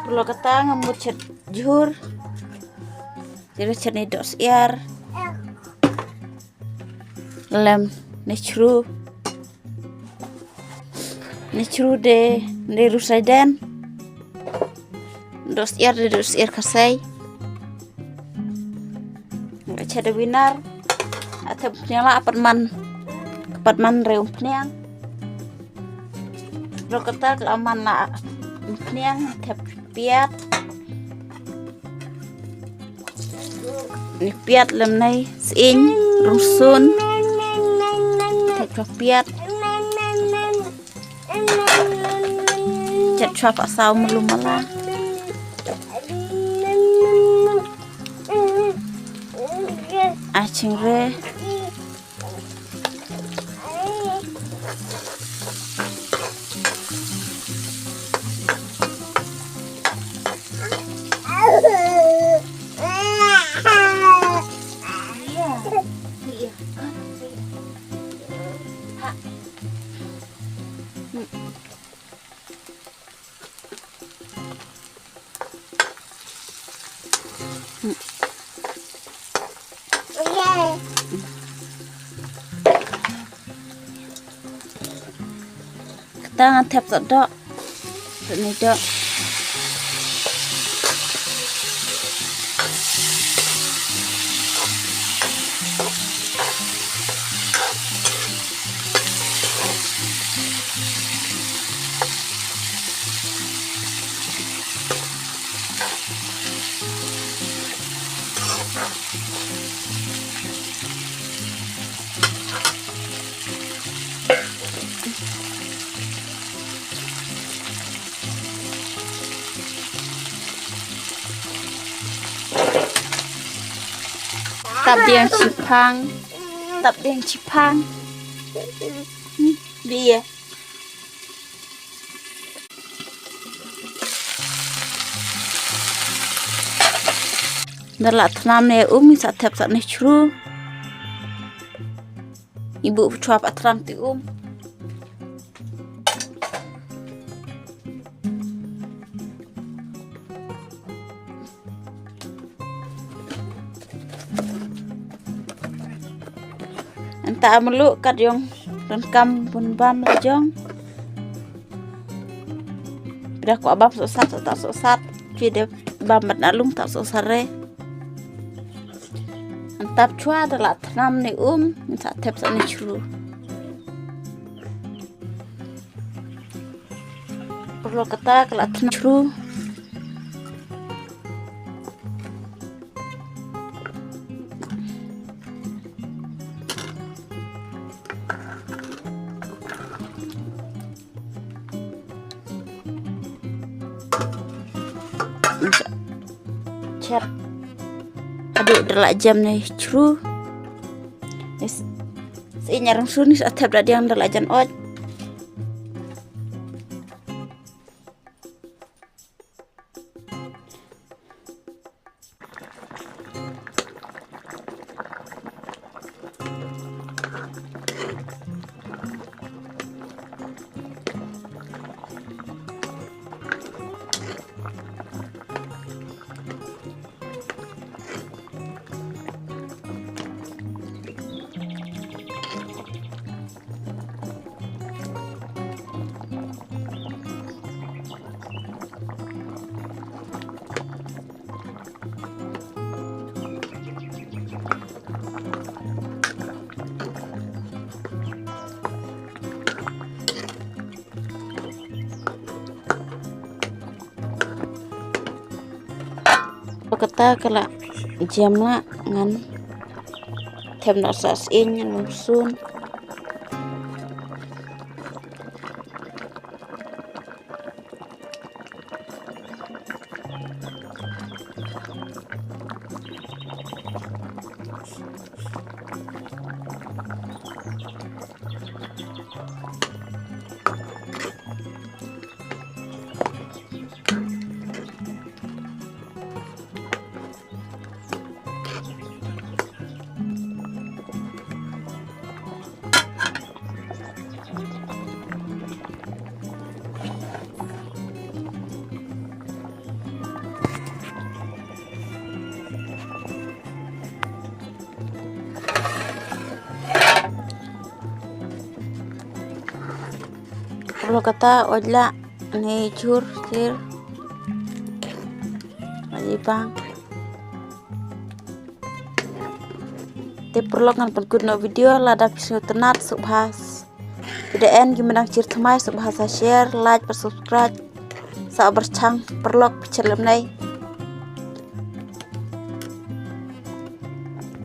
Perlu kata ngemut cet jur. Jadi ceni dos iar. Lem nichru. Nichru de rusaiden. Dos iar kasai. Nggak cede winar. Atau nyala apat man reum pniang. Perlu kata kelaman la pniang tep piat. Ni piat lem nay sin rusun tep piat chat chop asau melumala acing re kita ngatep dok ini dok tập điên chip hang bia dalat nam ne sa tep sa ne chru ibu cuap atram ti tak meluk kat yong rengkam pun bam lajong dah ko abam sosat tak sosat de bam mat nalung tak sosare antap chua adalah tanam ni minta tep sa ni chru perlu kata kalau tanam chru cat aduk delak jam nih cru si nyarang sunis atap dak yang delak jan ot kata kala jamna ngan tem na sas in yang musun perlu kata ojla nih jur sir lagi bang te perlu kan pengguna video lada pisau tenat subhas tidak en gimana cir temai subhasa share like subscribe sabar cang perlu channel này